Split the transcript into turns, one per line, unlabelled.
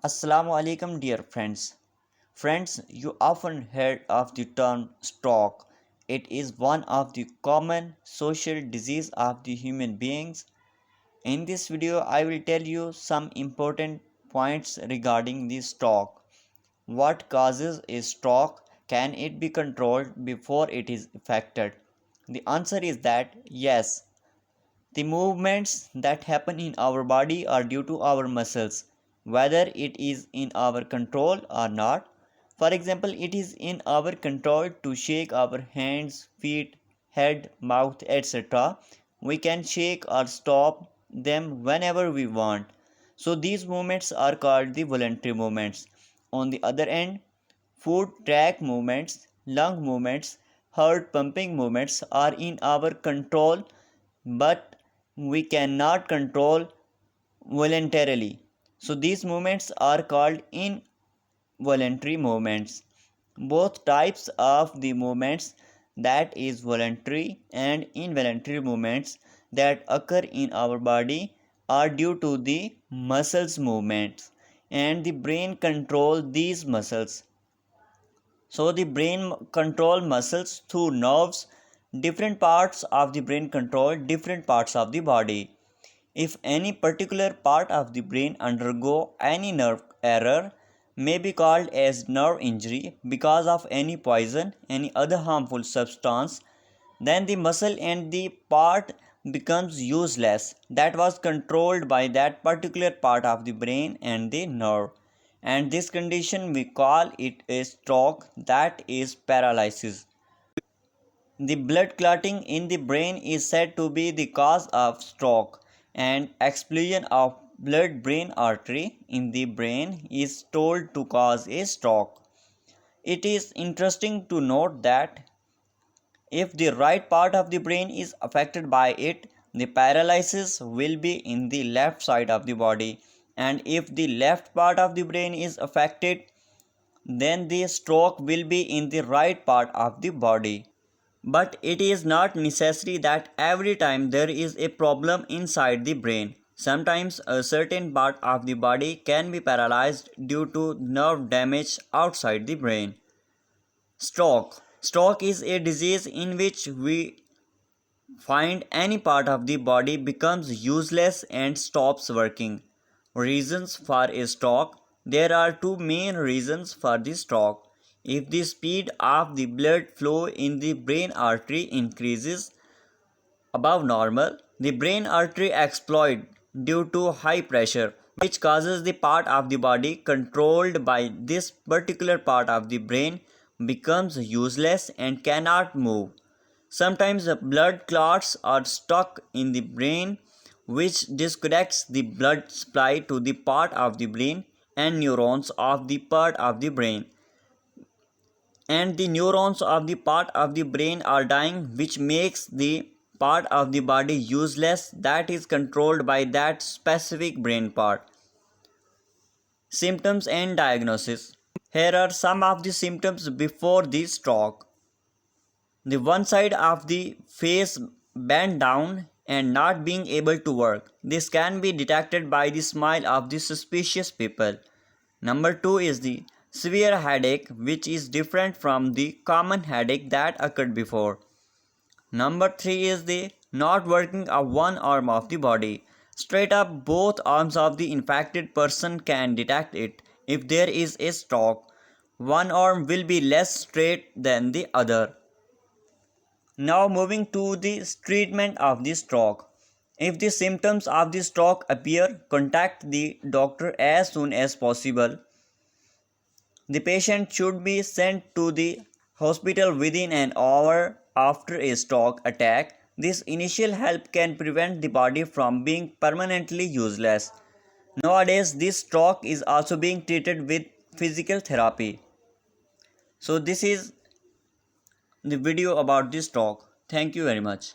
Assalamu alaikum, dear friends. Friends, you often heard of the term stroke. It is one of the common social disease of the human beings. In this video, I will tell you some important points regarding the stroke. What causes a stroke? Can it be controlled before it is affected? The answer is that yes. The movements that happen in our body are due to our muscles, whether it is in our control or not. For example, it is in our control to shake our hands, feet, head, mouth, etc. We can shake or stop them whenever we want. So these movements are called the voluntary movements. On the other end, foot track movements, lung movements, heart pumping movements are in our control, but we cannot control voluntarily. So these movements are called involuntary movements. Both types of the movements, that is voluntary and involuntary movements that occur in our body, are due to the muscles movements, and the brain control these muscles. So the brain control muscles through nerves. Different parts of the brain control different parts of the body. If any particular part of the brain undergo any nerve error, may be called as nerve injury because of any poison, any other harmful substance, then the muscle and the part becomes useless that was controlled by that particular part of the brain and the nerve, and this condition we call it a stroke, that is paralysis. The blood clotting in the brain is said to be the cause of stroke, and explosion of blood brain artery in the brain is told to cause a stroke. It is interesting to note that if the right part of the brain is affected by it, the paralysis will be in the left side of the body, and if the left part of the brain is affected, then the stroke will be in the right part of the body. But it is not necessary that every time there is a problem inside the brain. Sometimes a certain part of the body can be paralyzed due to nerve damage outside the brain. Stroke. Stroke is a disease in which we find any part of the body becomes useless and stops working. Reasons for a stroke. There are two main reasons for the stroke. If the speed of the blood flow in the brain artery increases above normal, the brain artery explodes due to high pressure, which causes the part of the body controlled by this particular part of the brain becomes useless and cannot move. Sometimes the blood clots are stuck in the brain, which disconnects the blood supply to the part of the brain and neurons of the part of the brain. And the neurons of the part of the brain are dying, which makes the part of the body useless that is controlled by that specific brain part. Symptoms and diagnosis. Here are some of the symptoms before the stroke. The one side of the face bent down and not being able to work. This can be detected by the smile of the suspicious people. Number 2 is the severe headache, which is different from the common headache that occurred before. Number 3 is the not working of one arm of the body. Straight up, both arms of the infected person can detect it. If there is a stroke, one arm will be less straight than the other. Now moving to the treatment of the stroke. If the symptoms of the stroke appear, contact the doctor as soon as possible. The patient should be sent to the hospital within an hour after a stroke attack. This initial help can prevent the body from being permanently useless. Nowadays, this stroke is also being treated with physical therapy. So this is the video about this stroke. Thank you very much.